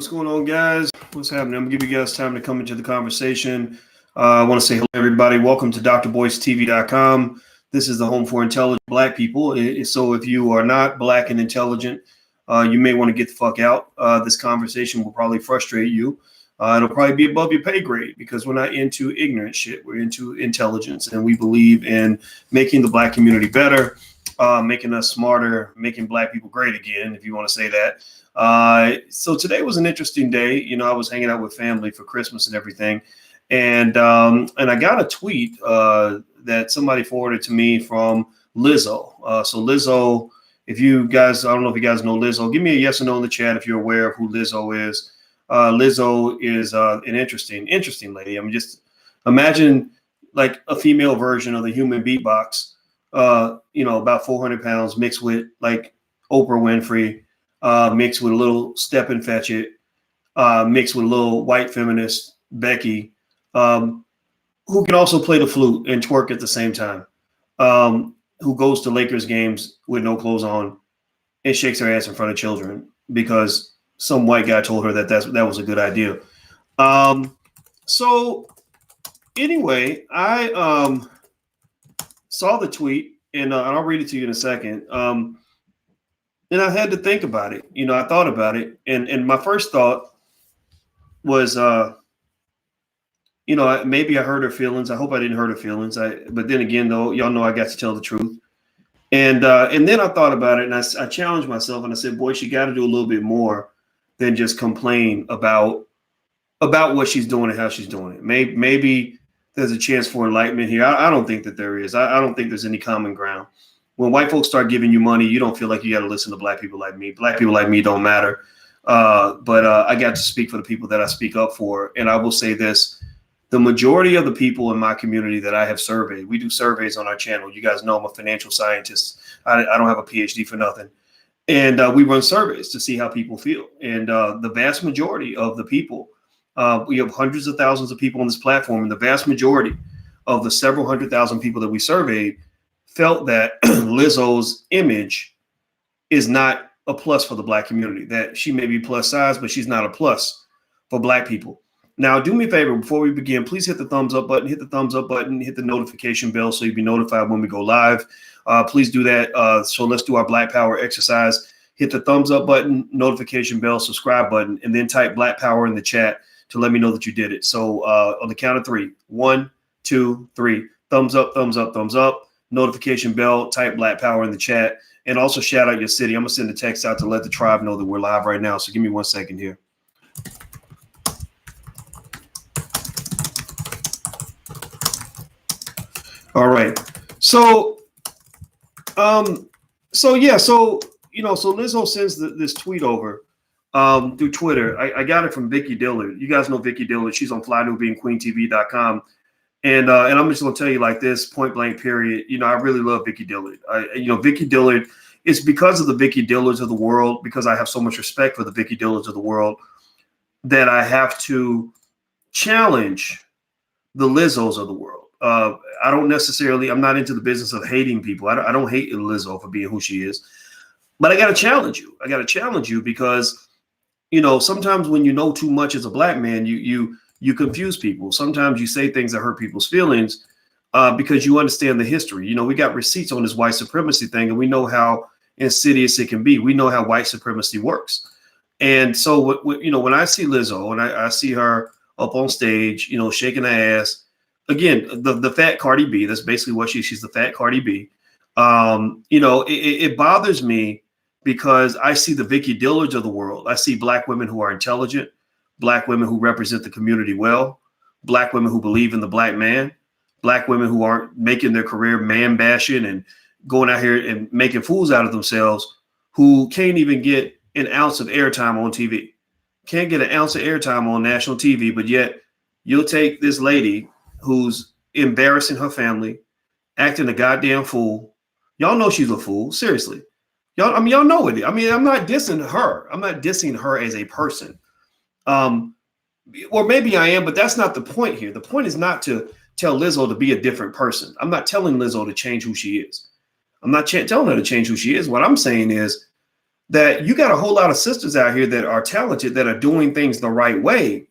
What's going on, guys? What's happening? I'm gonna give you guys time to come into the conversation. I want to say hello, everybody. Welcome to drboycetv.com. This is the home for intelligent Black people. So if you are not Black and intelligent, you may want to get the fuck out. This conversation will probably frustrate you. It'll probably be above your pay grade because we're not into ignorant shit. We're into intelligence, and we believe in making the Black community better, making us smarter, making Black people great again, if you want to say that. So today was an interesting day. You know, I was hanging out with family for Christmas and everything. And I got a tweet that somebody forwarded to me from Lizzo. So Lizzo, if you guys, I don't know if you guys know Lizzo, give me a yes or no in the chat if you're aware of who Lizzo is. Lizzo is an interesting lady. I mean, just imagine like a female version of the human beatbox, about 400 pounds mixed with like Oprah Winfrey, mixed with a little Step and Fetch It, mixed with a little white feminist Becky, who can also play the flute and twerk at the same time, who goes to Lakers games with no clothes on and shakes her ass in front of children because some white guy told her that was a good idea. So anyway, I saw the tweet and I'll read it to you in a second. And I had to think about it. You know, I thought about it. And my first thought was, maybe I hurt her feelings. I hope I didn't hurt her feelings. But then again, though, y'all know I got to tell the truth. And then I thought about it and I challenged myself and I said, boy, she got to do a little bit more than just complain about what she's doing and how she's doing it. Maybe there's a chance for enlightenment here. I don't think that there is. I don't think there's any common ground. When white folks start giving you money, you don't feel like you got to listen to Black people like me. Black people like me don't matter. But I got to speak for the people that I speak up for. And I will say this, the majority of the people in my community that I have surveyed, we do surveys on our channel. You guys know I'm a financial scientist. I don't have a PhD for nothing. And we run surveys to see how people feel. And the vast majority of the people, we have hundreds of thousands of people on this platform. And the vast majority of the several 100,000 people that we surveyed felt that Lizzo's image is not a plus for the Black community, that she may be plus size, but she's not a plus for Black people. Now, do me a favor, before we begin, please hit the thumbs up button, hit the notification bell so you'll be notified when we go live. Please do that. So let's do our Black Power exercise. Hit the thumbs up button, notification bell, subscribe button, and then type Black Power in the chat to let me know that you did it. So on the count of three, 1, 2, 3, thumbs up, thumbs up, thumbs up. Notification bell, type Black Power in the chat, and also shout out your city. I'm gonna send a text out to let the tribe know that we're live right now. So give me 1 second here. All right. So Lizzo sends this tweet over through Twitter. I got it from Vicky Dillard. You guys know Vicky Dillard. She's on FlyNewBeingQueenTV.com. And I'm just going to tell you like this, point blank period. You know, I really love Vicky Dillard. Vicky Dillard, it's because of the Vicky Dillards of the world, because I have so much respect for the Vicky Dillards of the world, that I have to challenge the Lizzos of the world. I'm not into the business of hating people. I don't hate Lizzo for being who she is, but I got to challenge you. I got to challenge you because, sometimes when you know too much as a Black man, you confuse people. Sometimes you say things that hurt people's feelings because you understand the history. We got receipts on this white supremacy thing, and we know how insidious it can be. We know how white supremacy works. And so, when I see Lizzo and I see her up on stage, shaking her ass, again, the fat Cardi B, that's basically what she's the fat Cardi B. It bothers me because I see the Vicky Dillards of the world. I see Black women who are intelligent, Black women who represent the community well, Black women who believe in the Black man, Black women who aren't making their career man bashing and going out here and making fools out of themselves, who can't even get an ounce of airtime on TV, can't get an ounce of airtime on national TV, but yet you'll take this lady who's embarrassing her family, acting a goddamn fool. Y'all know she's a fool, seriously. Y'all know it. I mean, I'm not dissing her. I'm not dissing her as a person. Or maybe I am, but that's not the point here. The point is not to tell Lizzo to be a different person. I'm not telling Lizzo to change who she is. I'm not telling her to change who she is. What I'm saying is that you got a whole lot of sisters out here that are talented, that are doing things the right way,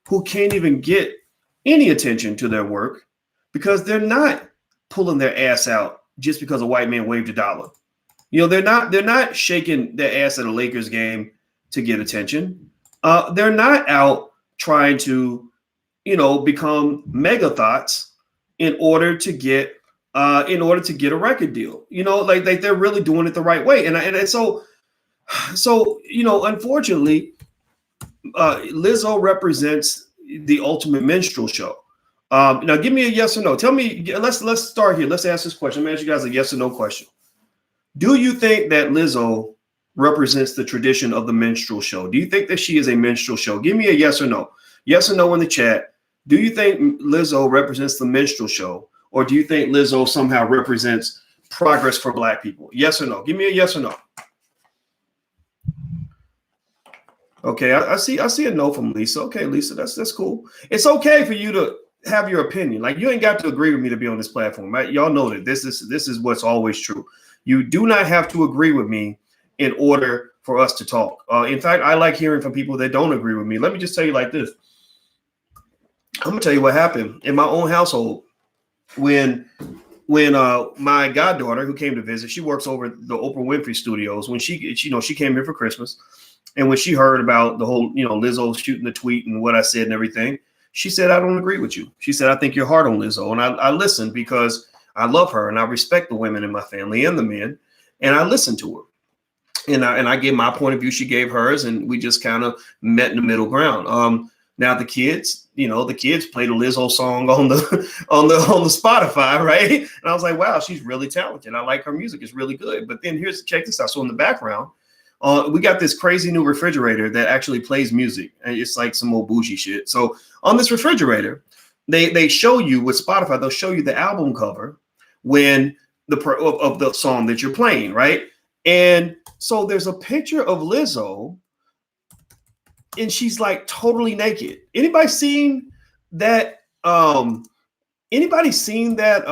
who can't even get any attention to their work because they're not pulling their ass out just because a white man waved $1. They're not shaking their ass at a Lakers game to get attention. They're not out trying to, become mega thoughts in order to get a record deal. Like they're really doing it the right way. And so unfortunately, Lizzo represents the ultimate minstrel show. Now give me a yes or no. Tell me, let's start here. Let's ask this question. I'm gonna ask you guys a yes or no question. Do you think that Lizzo represents the tradition of the minstrel show? Do you think that she is a minstrel show? Give me a yes or no. Yes or no in the chat. Do you think Lizzo represents the minstrel show? Or do you think Lizzo somehow represents progress for Black people? Yes or no? Give me a yes or no. Okay, I see a no from Lisa. Okay, Lisa, that's cool. It's okay for you to have your opinion. Like, you ain't got to agree with me to be on this platform, right? Y'all know that this is what's always true. You do not have to agree with me in order for us to talk. In fact, I like hearing from people that don't agree with me. Let me just tell you like this. I'm gonna tell you what happened in my own household when my goddaughter, who came to visit, she works over the Oprah Winfrey Studios. When she came here for Christmas, and when she heard about the whole, Lizzo shooting the tweet and what I said and everything, she said, "I don't agree with you." She said, "I think you're hard on Lizzo." And I listened because I love her and I respect the women in my family and the men, and I listened to her. And I gave my point of view, she gave hers, and we just kind of met in the middle ground. Now the kids played a Lizzo song on the Spotify, right? And I was like, wow, she's really talented. I like her music; it's really good. But then check this out. So in the background, we got this crazy new refrigerator that actually plays music, and it's like some old bougie shit. So on this refrigerator, they show you with Spotify, they'll show you the album cover when of the song that you're playing, right? And so there's a picture of Lizzo, and she's like totally naked. Anybody seen that? Anybody seen that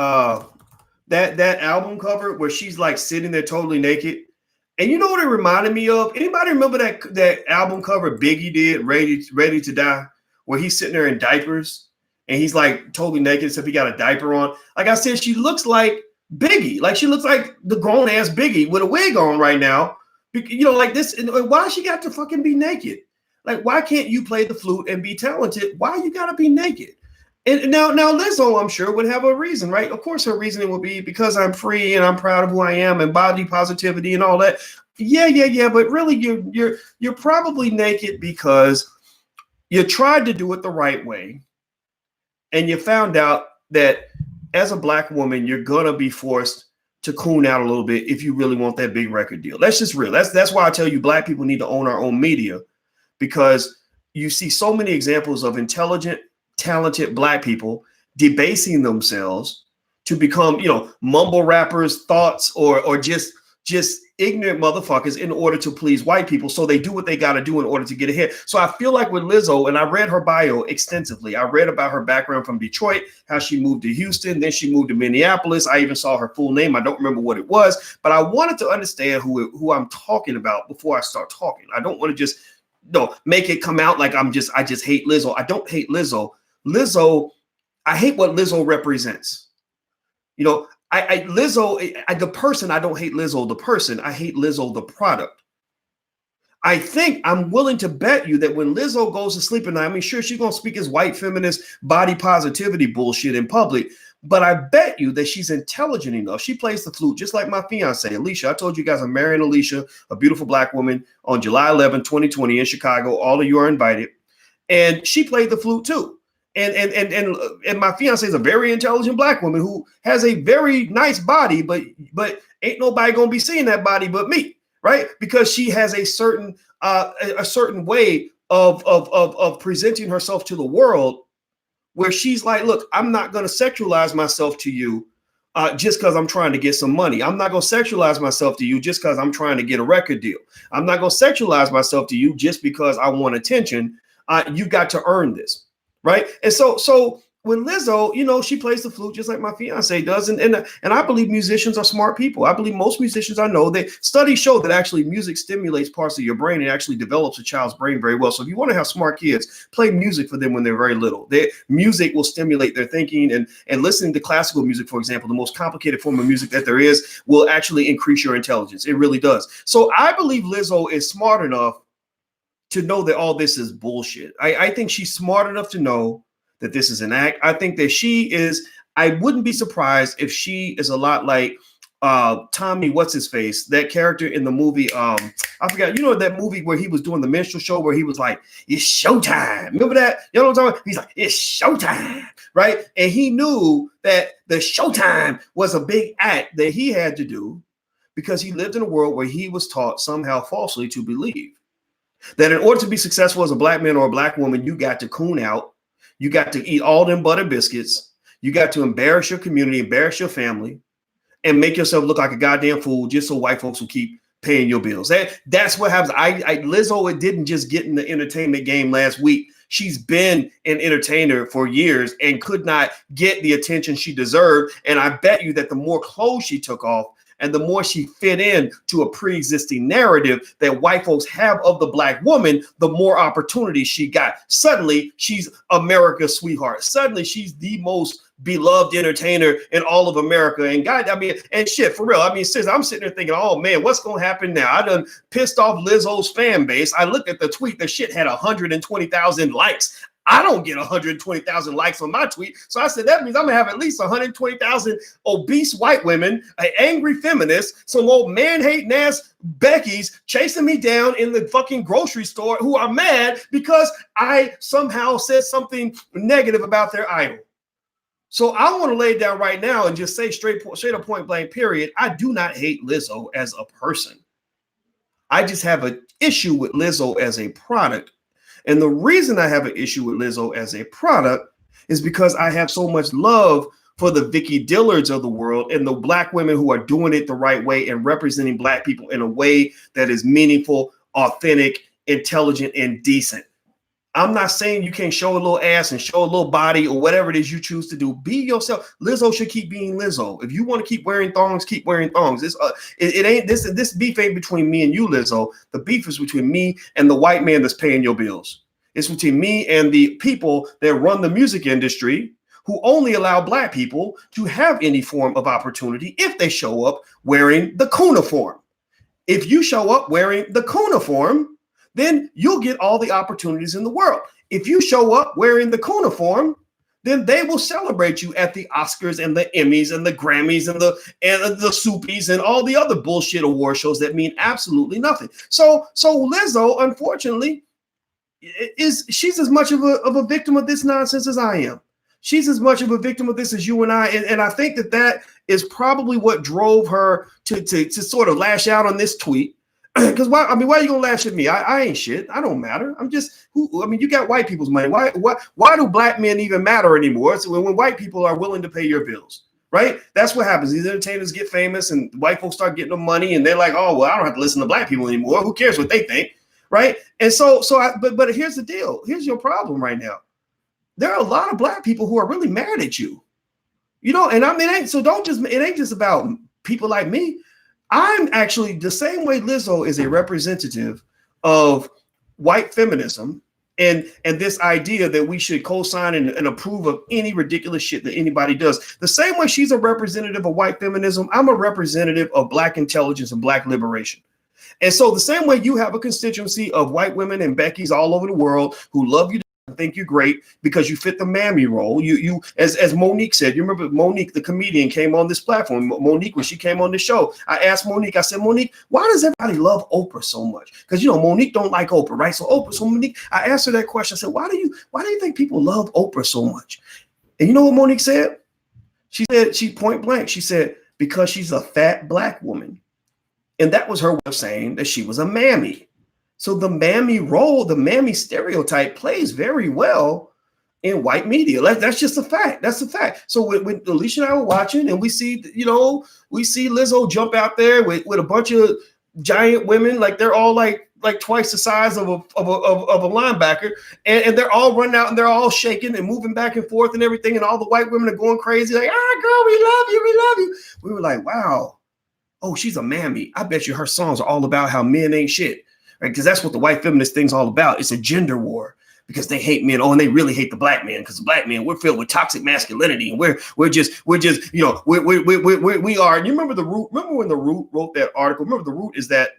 that album cover where she's like sitting there totally naked? And you know what it reminded me of? Anybody remember that album cover Biggie did, Ready to Die, where he's sitting there in diapers and he's like totally naked except he got a diaper on? Like I said, she looks like Biggie. Like she looks like the grown ass Biggie with a wig on right now. Like this. And why she got to fucking be naked? Like, why can't you play the flute and be talented? Why you gotta be naked? And now Lizzo, I'm sure, would have a reason, right? Of course, her reasoning would be because I'm free and I'm proud of who I am and body positivity and all that. Yeah. But really, you're probably naked because you tried to do it the right way, and you found out that as a Black woman, you're gonna be forced to coon out a little bit if you really want that big record deal. That's just real. That's why I tell you, Black people need to own our own media, because you see so many examples of intelligent, talented Black people debasing themselves to become, mumble rappers, thoughts, or just ignorant motherfuckers in order to please white people. So they do what they got to do in order to get ahead. So I feel like with Lizzo, and I read her bio extensively. I read about her background from Detroit, how she moved to Houston, then she moved to Minneapolis. I even saw her full name. I don't remember what it was, but I wanted to understand who I'm talking about before I start talking. I don't want to just make it come out like I just hate Lizzo. I don't hate Lizzo. I hate what Lizzo represents. Lizzo, the person, I don't hate Lizzo, the person, I hate Lizzo, the product. I think I'm willing to bet you that when Lizzo goes to sleep at night, I mean, sure, she's going to speak as white feminist body positivity bullshit in public, but I bet you that she's intelligent enough. She plays the flute just like my fiance, Alicia. I told you guys I'm marrying Alicia, a beautiful Black woman, on July 11, 2020 in Chicago. All of you are invited. And she played the flute too. And my fiance is a very intelligent Black woman who has a very nice body, but ain't nobody gonna be seeing that body but me, right? Because she has a certain way of presenting herself to the world, where she's like, look, I'm not gonna sexualize myself to you just because I'm trying to get some money. I'm not gonna sexualize myself to you just because I'm trying to get a record deal. I'm not gonna sexualize myself to you just because I want attention. You got to earn this. Right. And so with Lizzo, you know, she plays the flute just like my fiance does, and I believe musicians are smart people. I believe most musicians I know, they studies show that actually music stimulates parts of your brain and actually develops a child's brain very well. So if you want to have smart kids, play music for them when they're very little. Their music will stimulate their thinking, and listening to classical music, for example, the most complicated form of music that there is, will actually increase your intelligence. It really does. So I believe Lizzo is smart enough to know that all this is bullshit. I think she's smart enough to know that this is an act. I think that she is, I wouldn't be surprised if she is a lot like Tommy, what's his face, that character in the movie. I forgot, you know, that movie where he was doing the minstrel show where he was like, it's showtime. Remember that? You know what I'm talking about? He's like, it's showtime, right? And he knew that the showtime was a big act that he had to do because he lived in a world where he was taught somehow falsely to believe that in order to be successful as a black man or a black woman, you got to coon out. You got to eat all them butter biscuits. You got to embarrass your community, embarrass your family, and make yourself look like a goddamn fool just so white folks will keep paying your bills. That's what happens. Lizzo, it didn't just get in the entertainment game last week. She's been an entertainer for years and could not get the attention she deserved. And I bet you that the more clothes she took off, and the more she fit in to a pre-existing narrative that white folks have of the black woman, the more opportunities she got. Suddenly, she's America's sweetheart. Suddenly, she's the most beloved entertainer in all of America. And God, I mean, and shit, for real. I mean, seriously, I'm sitting there thinking, oh man, what's going to happen now? I done pissed off Lizzo's fan base. I looked at the tweet. The shit had 120,000 likes. I don't get 120,000 likes on my tweet. So I said, that means I'm going to have at least 120,000 obese white women, an angry feminist, some old man-hating ass Beckys chasing me down in the fucking grocery store who are mad because I somehow said something negative about their idol. So I want to lay it down right now and just say straight up point blank period. I do not hate Lizzo as a person. I just have an issue with Lizzo as a product. And the reason I have an issue with Lizzo as a product is because I have so much love for the Vicky Dillards of the world and the black women who are doing it the right way and representing black people in a way that is meaningful, authentic, intelligent, and decent. I'm not saying you can't show a little ass and show a little body or whatever it is you choose to do. Be yourself. Lizzo should keep being Lizzo. If you want to keep wearing thongs, keep wearing thongs. It ain't this beef ain't between me and you, Lizzo. The beef is between me and the white man that's paying your bills. It's between me and the people that run the music industry who only allow black people to have any form of opportunity if they show up wearing the cuneiform. If you show up wearing the cuneiform, then you'll get all the opportunities in the world. If you show up wearing the cuneiform, then they will celebrate you at the Oscars and the Emmys and the Grammys and the Soupies and all the other bullshit award shows that mean absolutely nothing. So Lizzo, unfortunately, she's as much of a victim of this nonsense as I am. She's as much of a victim of this as you and I. And I think that is probably what drove her to sort of lash out on this tweet. Because why are you gonna lash at me? I ain't shit. I don't matter. I'm just you got white people's money. Why do black men even matter anymore? So when white people are willing to pay your bills, right? That's what happens. These entertainers get famous and white folks start getting the money and they're like, oh well, I don't have to listen to black people anymore. Who cares what they think? Right. And but here's the deal. Here's your problem right now. There are a lot of black people who are really mad at you. You know, and I mean, it ain't just about people like me. I'm actually the same way Lizzo is a representative of white feminism and this idea that we should co-sign and approve of any ridiculous shit that anybody does. The same way she's a representative of white feminism, I'm a representative of black intelligence and black liberation. And so the same way you have a constituency of white women and Beckys all over the world who love you, think you're great because you fit the mammy role. You as Monique said, you remember Monique, the comedian, came on this platform. Monique, when she came on the show, I asked Monique, I said, Monique, why does everybody love Oprah so much? Because Monique don't like Oprah, right? So Monique, I asked her that question. I said, why do you think people love Oprah so much? And you know what Monique said? She point blank, she said, because she's a fat black woman. And that was her way of saying that she was a mammy. So the mammy role, the mammy stereotype plays very well in white media. That's just a fact. That's a fact. So when Alicia and I were watching and we see Lizzo jump out there with a bunch of giant women, like they're all like like twice the size of a linebacker, and they're all running out and they're all shaking and moving back and forth and everything, and all the white women are going crazy like, girl, we love you, we love you. We were like, wow, oh, she's a mammy. I bet you her songs are all about how men ain't shit, right? Because that's what the white feminist thing's all about. It's a gender war because they hate men. Oh, and they really hate the black man because the black men, we're filled with toxic masculinity, and we're just you know we are. And you remember the Root? Remember when the Root wrote that article? Remember the Root is that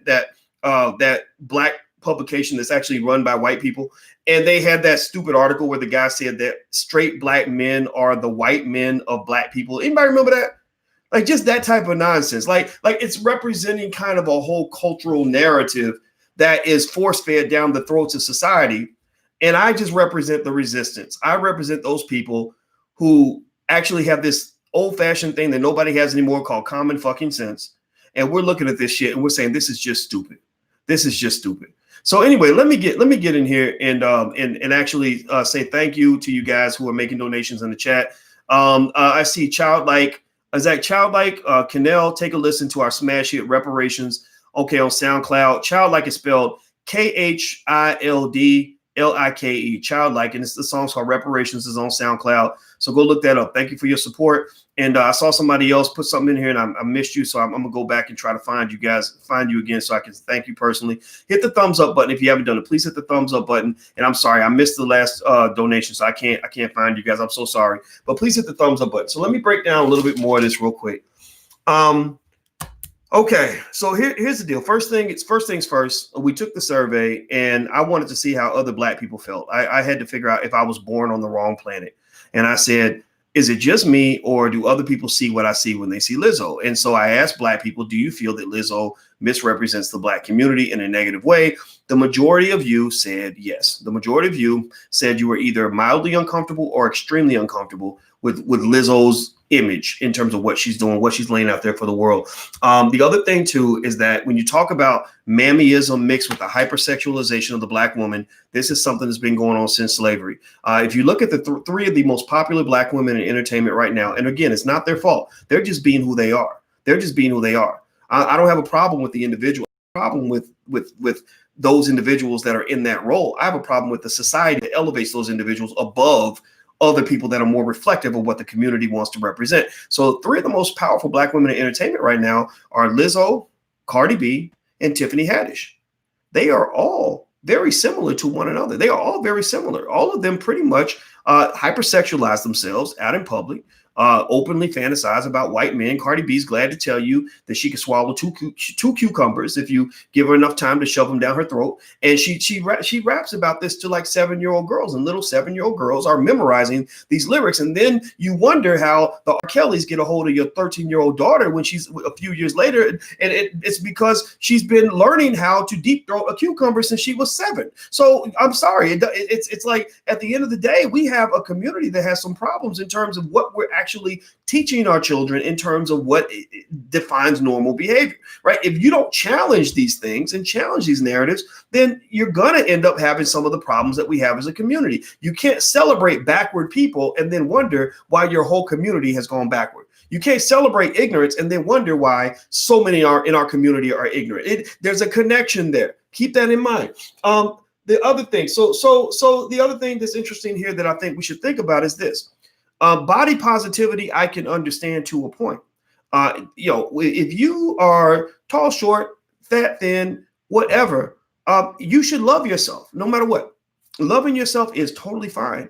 black publication that's actually run by white people, and they had that stupid article where the guy said that straight black men are the white men of black people. Anybody remember that? Like just that type of nonsense. Like it's representing kind of a whole cultural narrative that is force-fed down the throats of society. And I just represent the resistance. I represent those people who actually have this old-fashioned thing that nobody has anymore called common fucking sense. And we're looking at this shit and we're saying this is just stupid. This is just stupid. So anyway, let me get in here and actually say thank you to you guys who are making donations in the chat. I see Childlike. Is that Childlike? Canel, take a listen to our smash hit Reparations. Okay, on SoundCloud. Childlike is spelled KHILDLIKE. Childlike, and it's the song's called Reparations, is on SoundCloud. So go look that up. Thank you for your support. And I saw somebody else put something in here, and I missed you, so I'm gonna go back and try to find you again, so I can thank you personally. Hit the thumbs up button if you haven't done it. Please hit the thumbs up button. And I'm sorry, I missed the last donation, so I can't find you guys. I'm so sorry, but please hit the thumbs up button. So let me break down a little bit more of this real quick. Okay, so here's the deal. First things first. We took the survey, and I wanted to see how other black people felt. I had to figure out if I was born on the wrong planet, and I said, is it just me, or do other people see what I see when they see Lizzo? And so I asked black people, do you feel that Lizzo misrepresents the black community in a negative way? The majority of you said yes. The majority of you said you were either mildly uncomfortable or extremely uncomfortable with Lizzo's image in terms of what she's doing, what she's laying out there for the world. The other thing too is that when you talk about mammyism mixed with the hypersexualization of the black woman, this is something that's been going on since slavery. If you look at the three of the most popular black women in entertainment right now, and again, it's not their fault. They're just being who they are. They're just being who they are. I don't have a problem with the individual. I have a problem with those individuals that are in that role. I have a problem with the society that elevates those individuals above other people that are more reflective of what the community wants to represent. So three of the most powerful black women in entertainment right now are Lizzo, Cardi B, and Tiffany Haddish. They are all very similar to one another. They are all very similar. All of them pretty much hypersexualize themselves out in public, openly fantasize about white men. Cardi B's glad to tell you that she can swallow two cucumbers if you give her enough time to shove them down her throat. And she raps about this to like 7-year-old girls, and little 7-year-old girls are memorizing these lyrics. And then you wonder how the R. Kellys get a hold of your 13-year-old daughter when she's a few years later. And it's because she's been learning how to deep throat a cucumber since she was 7. So I'm sorry. It's like at the end of the day, we have a community that has some problems in terms of what we're actually teaching our children in terms of what defines normal behavior, right? If you don't challenge these things and challenge these narratives, then you're going to end up having some of the problems that we have as a community. You can't celebrate backward people and then wonder why your whole community has gone backward. You can't celebrate ignorance and then wonder why so many in our community are ignorant. There's a connection there. Keep that in mind. The other thing, so the other thing that's interesting here that I think we should think about is this. Body positivity, I can understand to a point. If you are tall, short, fat, thin, whatever, you should love yourself no matter what. Loving yourself is totally fine.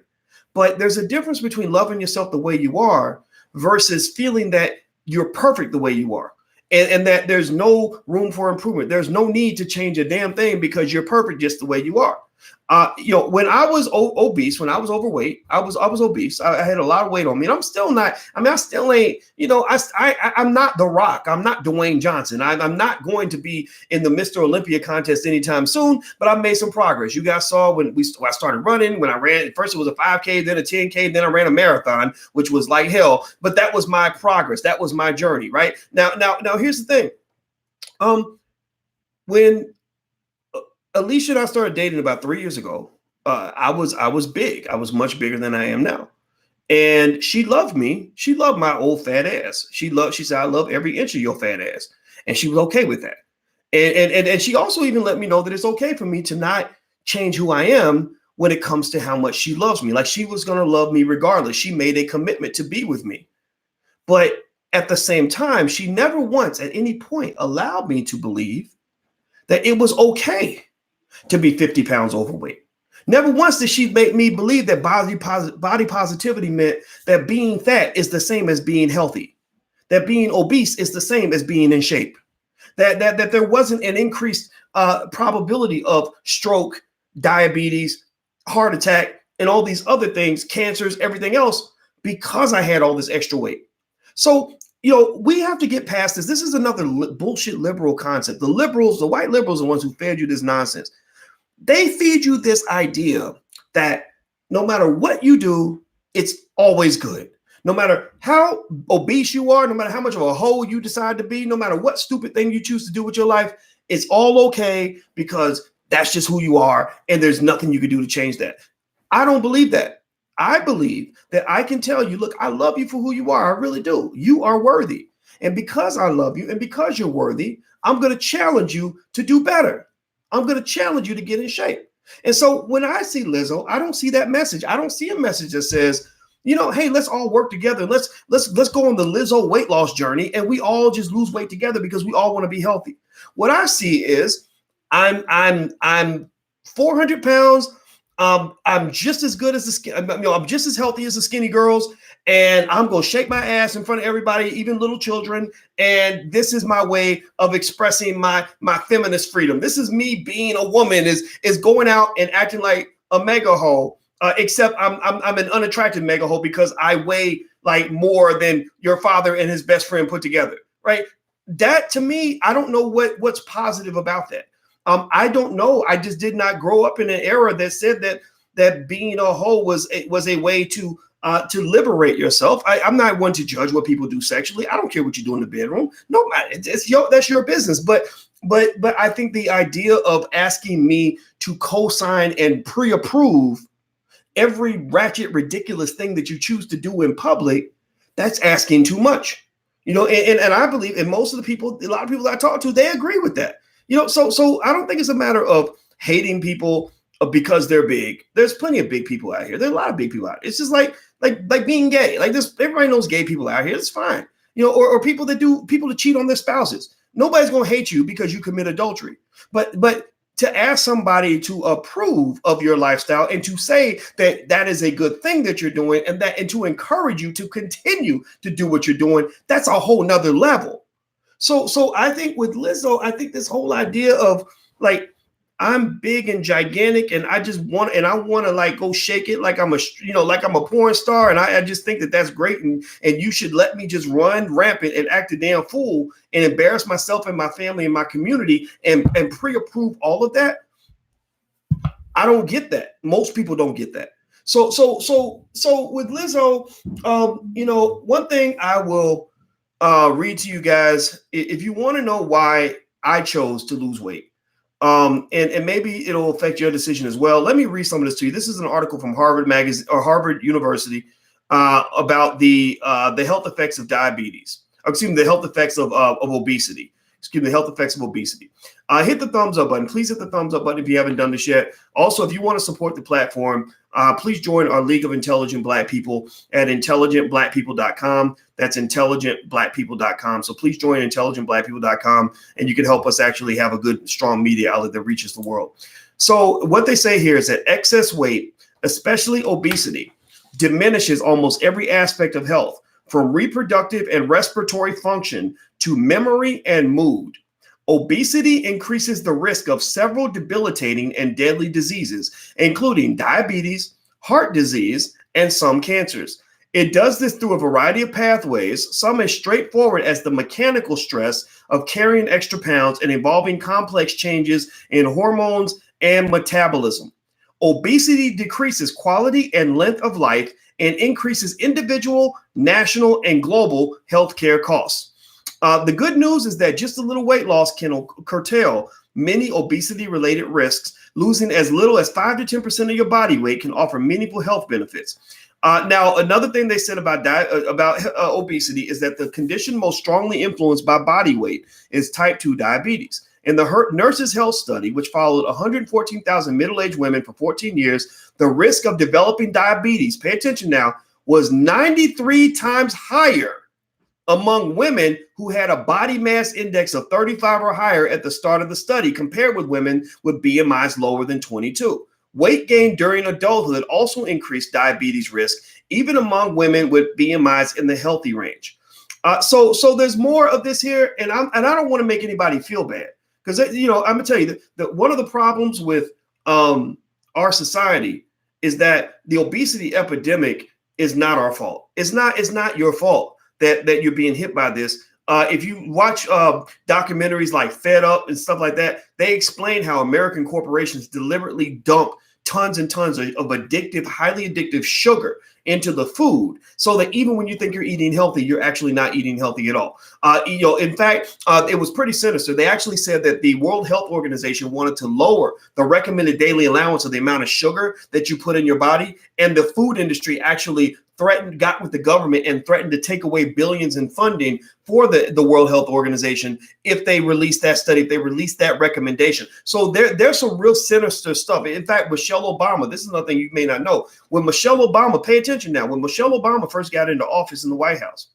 But there's a difference between loving yourself the way you are versus feeling that you're perfect the way you are. And that there's no room for improvement. There's no need to change a damn thing because you're perfect just the way you are. When I was obese, when I was overweight, I was obese. I had a lot of weight on me. And I'm still not. I still ain't. I'm not The Rock. I'm not Dwayne Johnson. I'm not going to be in the Mr. Olympia contest anytime soon. But I made some progress. You guys saw when I started running. When I ran, first it was a 5K, then a 10K, then I ran a marathon, which was like hell. But that was my progress. That was my journey. Right now. Here's the thing. When Alicia and I started dating about 3 years ago, I was big. I was much bigger than I am now. And she loved me. She loved my old fat ass. She said, I love every inch of your fat ass. And she was okay with that. And she also even let me know that it's okay for me to not change who I am when it comes to how much she loves me. Like she was going to love me regardless. She made a commitment to be with me. But at the same time, she never once at any point allowed me to believe that it was okay to be 50 pounds overweight. Never once did she make me believe that body positivity meant that being fat is the same as being healthy, that being obese is the same as being in shape, that there wasn't an increased probability of stroke, diabetes, heart attack, and all these other things, cancers, everything else, because I had all this extra weight. So, we have to get past this. This is another bullshit liberal concept. The liberals, the white liberals, are the ones who fed you this nonsense. They feed you this idea that no matter what you do, it's always good. No matter how obese you are, no matter how much of a hoe you decide to be, no matter what stupid thing you choose to do with your life, it's all okay because that's just who you are and there's nothing you can do to change that. I don't believe that. I believe that I can tell you, look, I love you for who you are. I really do. You are worthy. And because I love you and because you're worthy, I'm going to challenge you to do better. I'm going to challenge you to get in shape. And so when I see Lizzo, I don't see that message. I don't see a message that says, hey, let's all work together. Let's go on the Lizzo weight loss journey and we all just lose weight together because we all want to be healthy. What I see is I'm 400 pounds. I'm just as good as I'm just as healthy as the skinny girls, and I'm gonna shake my ass in front of everybody, even little children. And this is my way of expressing my feminist freedom. This is me being a woman, is going out and acting like a mega hoe. Except I'm an unattractive mega hoe because I weigh like more than your father and his best friend put together, right? That to me, I don't know what's positive about that. I don't know. I just did not grow up in an era that said that being a hoe was a way to liberate yourself. I'm not one to judge what people do sexually. I don't care what you do in the bedroom. No, that's your business. But I think the idea of asking me to co-sign and pre-approve every ratchet, ridiculous thing that you choose to do in public, that's asking too much. And I believe, and most of the people, a lot of people I talk to, they agree with that. So I don't think it's a matter of hating people because they're big. There's plenty of big people out here. There's a lot of big people out here. It's just like being gay. Like this, everybody knows gay people out here. It's fine. Or people that cheat on their spouses. Nobody's gonna hate you because you commit adultery. But to ask somebody to approve of your lifestyle and to say that is a good thing that you're doing and to encourage you to continue to do what you're doing, that's a whole nother level. So I think with Lizzo, I think this whole idea of like, I'm big and gigantic and I want to like go shake it like I'm a porn star. And I just think that that's great. And you should let me just run rampant and act a damn fool and embarrass myself and my family and my community and pre-approve all of that. I don't get that. Most people don't get that. So with Lizzo, one thing I will read to you guys, if you want to know why I chose to lose weight, and maybe it'll affect your decision as well. Let me read some of this to you. This is an article from Harvard Magazine or Harvard University about the health effects of diabetes. The health effects of obesity. The health effects of obesity. Hit the thumbs up button. Please hit the thumbs up button if you haven't done this yet. Also, if you want to support the platform, please join our League of Intelligent Black People at intelligentblackpeople.com. That's intelligentblackpeople.com. So please join intelligentblackpeople.com and you can help us actually have a good, strong media outlet that reaches the world. So what they say here is that excess weight, especially obesity, diminishes almost every aspect of health, from reproductive and respiratory function to memory and mood. Obesity increases the risk of several debilitating and deadly diseases, including diabetes, heart disease, and some cancers. It does this through a variety of pathways, some as straightforward as the mechanical stress of carrying extra pounds and involving complex changes in hormones and metabolism. Obesity decreases quality and length of life and increases individual, national, and global healthcare costs. The good news is that just a little weight loss can curtail many obesity-related risks. Losing as little as 5 to 10% of your body weight can offer meaningful health benefits. Now, another thing they said about obesity is that the condition most strongly influenced by body weight is type 2 diabetes. In the Nurses Health Study, which followed 114,000 middle-aged women for 14 years, the risk of developing diabetes, pay attention now, was 93 times higher among women who had a body mass index of 35 or higher at the start of the study compared with women with BMIs lower than 22. Weight gain during adulthood also increased diabetes risk, even among women with BMIs in the healthy range. So there's more of this here, and I don't want to make anybody feel bad, because I'm gonna tell you that one of the problems with our society is that the obesity epidemic is not our fault. It's not your fault that you're being hit by this. If you watch documentaries like Fed Up and stuff like that, they explain how American corporations deliberately dump tons and tons of addictive, highly addictive sugar into the food, so that even when you think you're eating healthy, you're actually not eating healthy at all. In fact, it was pretty sinister. They actually said that the World Health Organization wanted to lower the recommended daily allowance of the amount of sugar that you put in your body, and the food industry actually got with the government and threatened to take away billions in funding for the World Health Organization if they release that study, if they release that recommendation. So there's some real sinister stuff. In fact, Michelle Obama, this is another thing you may not know. When Michelle Obama, pay attention now, when Michelle Obama first got into office in the White House,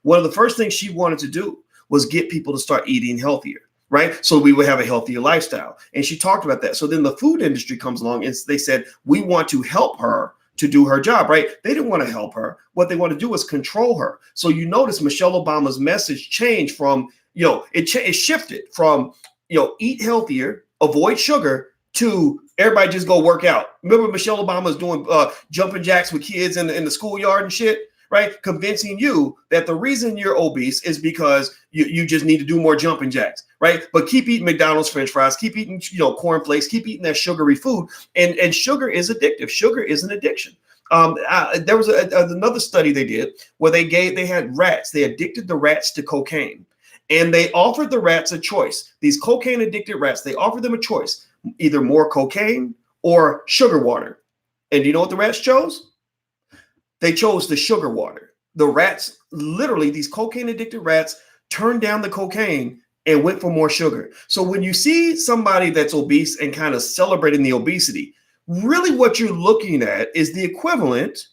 one of the first things she wanted to do was get people to start eating healthier, right? So we would have a healthier lifestyle. And she talked about that. So then the food industry comes along and they said, we want to help her to do her job, right? They didn't want to help her. What they want to do is control her. So you notice Michelle Obama's message changed from, it shifted from, eat healthier, avoid sugar, to everybody just go work out. Remember Michelle Obama's doing jumping jacks with kids in the schoolyard and shit, right? Convincing you that the reason you're obese is because you just need to do more jumping jacks, right? But keep eating McDonald's French fries, keep eating cornflakes, keep eating that sugary food, and sugar is addictive. Sugar is an addiction. There was another study they did where they had rats. They addicted the rats to cocaine, and they offered the rats a choice. These cocaine addicted rats, they offered them a choice, either more cocaine or sugar water. And do you know what the rats chose? They chose the sugar water. The rats, literally, these cocaine addicted rats turned down the cocaine and went for more sugar. So when you see somebody that's obese and kind of celebrating the obesity, really what you're looking at is the equivalent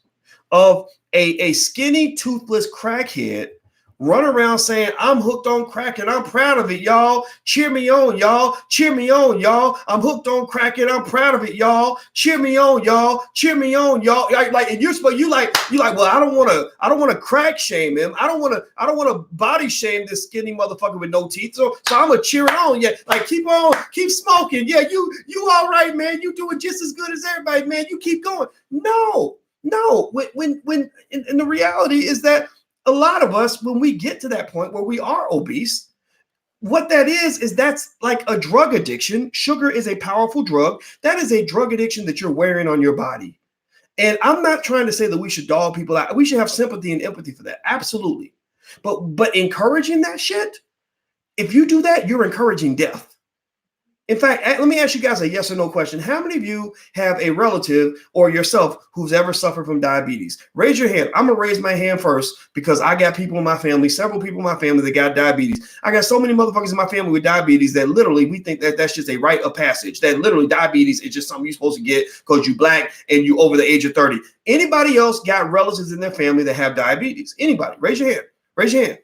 of a skinny, toothless crackhead run around saying, I'm hooked on crack and I'm proud of it, y'all. Cheer me on, y'all. Cheer me on, y'all. I'm hooked on crack and I'm proud of it, y'all. Cheer me on, y'all. Cheer me on, y'all. Like, and you like, well, I don't want to crack shame him. I don't want to body shame this skinny motherfucker with no teeth. So I'm gonna cheer it on. Yeah, like keep on, keep smoking. Yeah, you all right, man. You doing just as good as everybody, man. You keep going. No. When the reality is that a lot of us, when we get to that point where we are obese, what that is that's like a drug addiction. Sugar is a powerful drug. That is a drug addiction that you're wearing on your body. And I'm not trying to say that we should dog people out. We should have sympathy and empathy for that. Absolutely. But encouraging that shit, if you do that, you're encouraging death. In fact, let me ask you guys a yes or no question. How many of you have a relative or yourself who's ever suffered from diabetes? Raise your hand. I'm going to raise my hand first because I got people in my family, several people in my family that got diabetes. I got so many motherfuckers in my family with diabetes that literally we think that that's just a rite of passage, that literally diabetes is just something you're supposed to get because you black and you over the age of 30. Anybody else got relatives in their family that have diabetes? Anybody? Raise your hand. Raise your hand.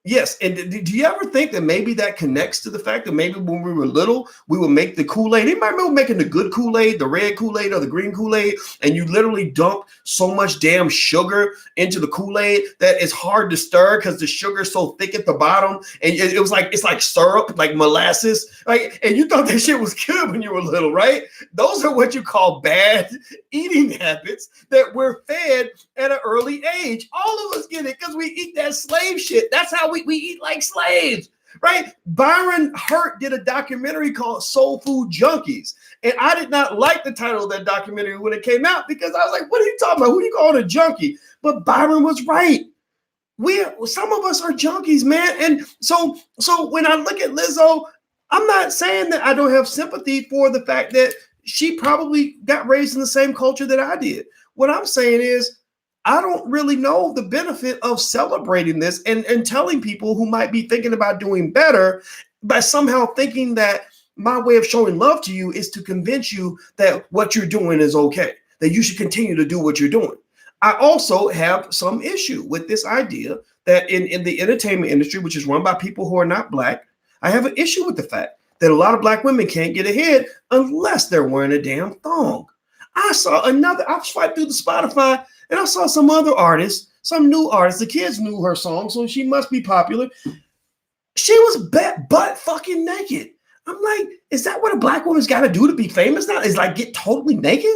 Yes. And do you ever think that maybe that connects to the fact that maybe when we were little, we would make the Kool-Aid? Anybody remember making the good Kool-Aid, the red Kool-Aid or the green Kool-Aid, and you literally dump so much damn sugar into the Kool-Aid that it's hard to stir because the sugar is so thick at the bottom, and it was like, it's like syrup, like molasses, right? And you thought that shit was good when you were little, right? Those are what you call bad eating habits that we're fed at an early age. All of us get it because we eat that slave shit. That's how we eat like slaves, right? Byron Hurt did a documentary called Soul Food Junkies. And I did not like the title of that documentary when it came out because I was like, what are you talking about? Who are you calling a junkie? But Byron was right. Some of us are junkies, man. And so when I look at Lizzo, I'm not saying that I don't have sympathy for the fact that she probably got raised in the same culture that I did. What I'm saying is, I don't really know the benefit of celebrating this and telling people who might be thinking about doing better by somehow thinking that my way of showing love to you is to convince you that what you're doing is okay, that you should continue to do what you're doing. I also have some issue with this idea that in the entertainment industry, which is run by people who are not black, I have an issue with the fact that a lot of black women can't get ahead unless they're wearing a damn thong. I swiped through the Spotify and I saw some other artist, some new artist. The kids knew her song, so she must be popular. She was butt fucking naked. I'm like, is that what a black woman's got to do to be famous now? Is like get totally naked?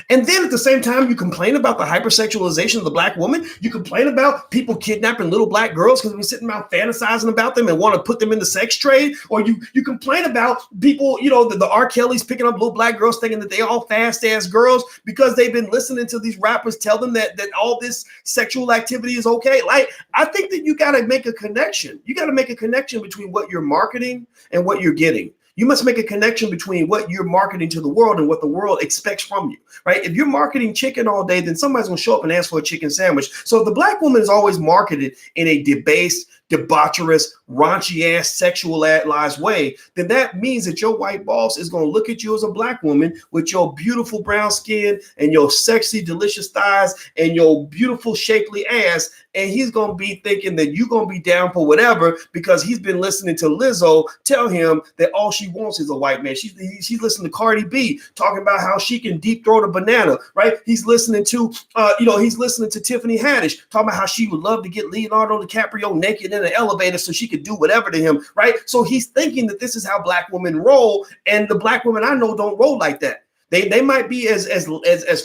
And then at the same time, you complain about the hypersexualization of the black woman. You complain about people kidnapping little black girls because we're sitting around fantasizing about them and want to put them in the sex trade. Or you complain about people, the R. Kelly's picking up little black girls thinking that they all fast ass girls because they've been listening to these rappers tell them that all this sexual activity is okay. Like, I think that you got to make a connection. You got to make a connection between what you're marketing and what you're getting. You must make a connection between what you're marketing to the world and what the world expects from you, right? If you're marketing chicken all day, then somebody's going to show up and ask for a chicken sandwich. So if the black woman is always marketed in a debased, debaucherous, raunchy ass, sexualized way, then that means that your white boss is going to look at you as a black woman with your beautiful brown skin and your sexy, delicious thighs and your beautiful, shapely ass. And he's going to be thinking that you're going to be down for whatever because he's been listening to Lizzo tell him that all she wants is a white man. She's listening to Cardi B talking about how she can deep throat a banana, right? He's listening to, Tiffany Haddish talking about how she would love to get Leonardo DiCaprio naked in an elevator so she could do whatever to him, right? So he's thinking that this is how black women roll, and the black women I know don't roll like that. They might be as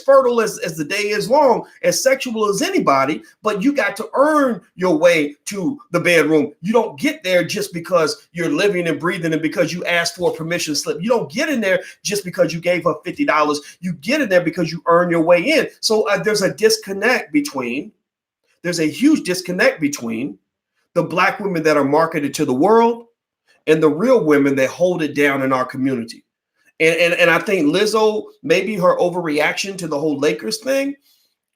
fertile as the day is long, as sexual as anybody, but you got to earn your way to the bedroom. You don't get there just because you're living and breathing and because you asked for a permission slip. You don't get in there just because you gave her $50. You get in there because you earn your way in. So there's a huge disconnect between the black women that are marketed to the world and the real women that hold it down in our community. And I think Lizzo, maybe her overreaction to the whole Lakers thing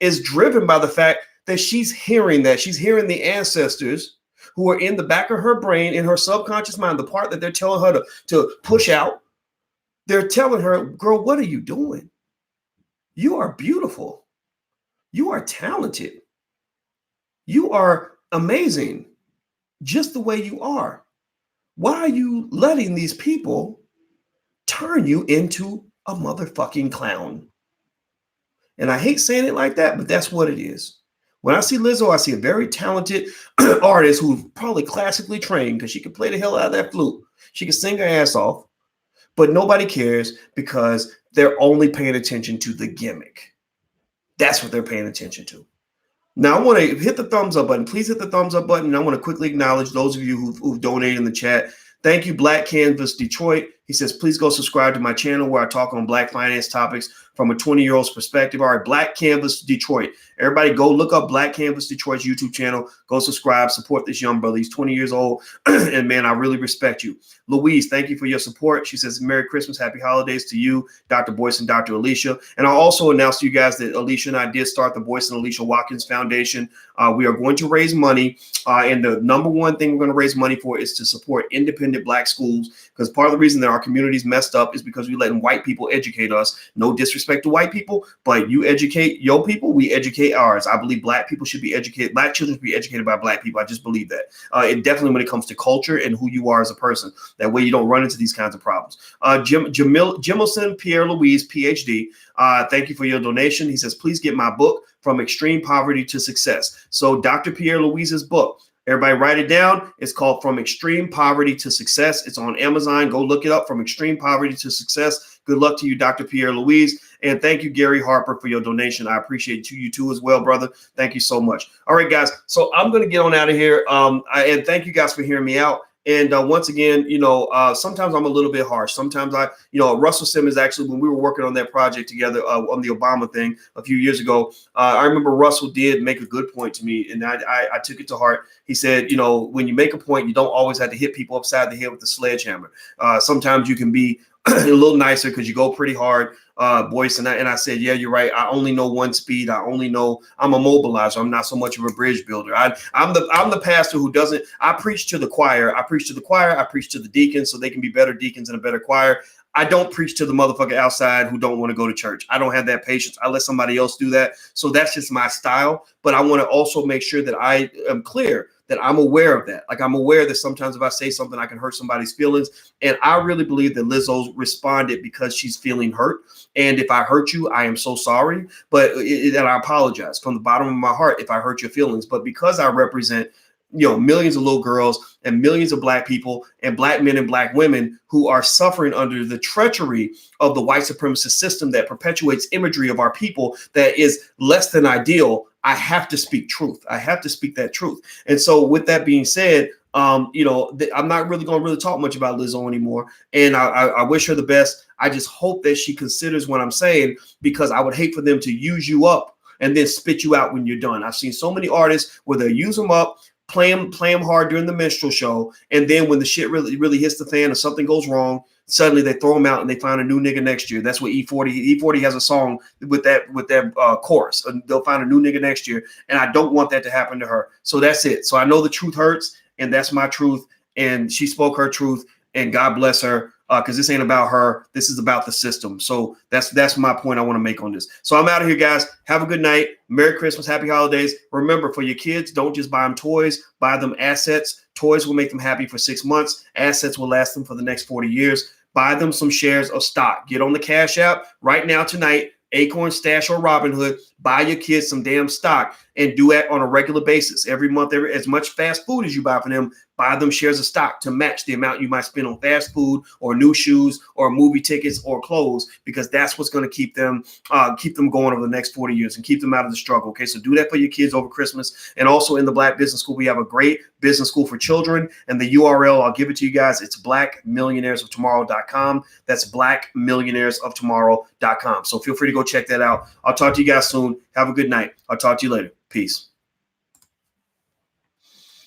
is driven by the fact that she's hearing the ancestors who are in the back of her brain, in her subconscious mind, the part that they're telling her to push out. They're telling her, girl, what are you doing? You are beautiful. You are talented. You are amazing, just the way you are. Why are you letting these people turn you into a motherfucking clown? And I hate saying it like that, but that's what it is. When I see Lizzo, I see a very talented artist who's probably classically trained because she can play the hell out of that flute. She can sing her ass off, but nobody cares because they're only paying attention to the gimmick. That's what they're paying attention to. Now, I want to hit the thumbs up button. Please hit the thumbs up button. And I want to quickly acknowledge those of you who've donated in the chat. Thank you, Black Canvas Detroit. He says, please go subscribe to my channel where I talk on black finance topics from a 20-year-old's perspective. All right, Black Canvas Detroit. Everybody go look up Black Canvas Detroit's YouTube channel. Go subscribe, support this young brother. He's 20 years old. And man, I really respect you. Louise, thank you for your support. She says, Merry Christmas, Happy Holidays to you, Dr. Boyce and Dr. Alicia. And I'll also announce to you guys that Alicia and I did start the Boyce and Alicia Watkins Foundation. We are going to raise money. And the number one thing we're going to raise money for is to support independent black schools, because part of the reason that our community's messed up is because we letting white people educate us. No disrespect to white people, but you educate your people, we educate ours. I believe black people should be educated. Black children should be educated by black people. I just believe that. And definitely when it comes to culture and who you are as a person. That way you don't run into these kinds of problems. Jimilson Pierre Louise, PhD. Thank you for your donation. He says, please get my book, From Extreme Poverty to Success. So Dr. Pierre Louise's book, everybody write it down. It's called From Extreme Poverty to Success. It's on Amazon. Go look it up, From Extreme Poverty to Success. Good luck to you, Dr. Pierre Louise. And thank you, Gary Harper, for your donation. I appreciate you too as well, brother. Thank you so much. All right, guys. So I'm going to get on out of here. And thank you guys for hearing me out. And once again, sometimes I'm a little bit harsh. Sometimes Russell Simmons, actually, when we were working on that project together on the Obama thing a few years ago, I remember Russell did make a good point to me, and I took it to heart. He said, when you make a point, you don't always have to hit people upside the head with a sledgehammer. Sometimes you can be a little nicer because you go pretty hard, Boyce. And I said, yeah, you're right. I only know one speed. I'm a mobilizer. I'm not so much of a bridge builder. I'm the pastor who doesn't. I preach to the choir. I preach to the choir. I preach to the deacons so they can be better deacons and a better choir. I don't preach to the motherfucker outside who don't want to go to church. I don't have that patience. I let somebody else do that. So that's just my style. But I want to also make sure that I am clear that I'm aware of that. Like, I'm aware that sometimes if I say something, I can hurt somebody's feelings. And I really believe that Lizzo responded because she's feeling hurt. And if I hurt you, I am so sorry. And I apologize from the bottom of my heart if I hurt your feelings. But because I represent millions of little girls and millions of black people and black men and black women who are suffering under the treachery of the white supremacist system that perpetuates imagery of our people that is less than ideal, I have to speak truth. I have to speak that truth. And so with that being said, I'm not really going to really talk much about Lizzo anymore. And I wish her the best. I just hope that she considers what I'm saying, because I would hate for them to use you up and then spit you out when you're done. I've seen so many artists where they use them up, play them hard during the minstrel show, and then when the shit really hits the fan or something goes wrong, suddenly they throw them out and they find a new nigga next year. That's what E40 has a song with that chorus. They'll find a new nigga next year, and I don't want that to happen to her. So that's it. So I know the truth hurts, and that's my truth, and she spoke her truth, and God bless her. Because this ain't about her. This is about the system. So that's my point I want to make on this. So I'm out of here, guys. Have a good night. Merry Christmas. Happy holidays. Remember, for your kids, don't just buy them toys. Buy them assets. Toys will make them happy for 6 months. Assets will last them for the next 40 years. Buy them some shares of stock. Get on the Cash App right now tonight. Acorn, Stash, or Robinhood. Buy your kids some damn stock and do that on a regular basis. Every month, as much fast food as you buy for them, buy them shares of stock to match the amount you might spend on fast food or new shoes or movie tickets or clothes, because that's what's going to keep them going over the next 40 years and keep them out of the struggle. Okay, so do that for your kids over Christmas. And also in the Black Business School, we have a great business school for children. And the URL, I'll give it to you guys. It's blackmillionairesoftomorrow.com. That's blackmillionairesoftomorrow.com. So feel free to go check that out. I'll talk to you guys soon. Have a good night. I'll talk to you later. Peace.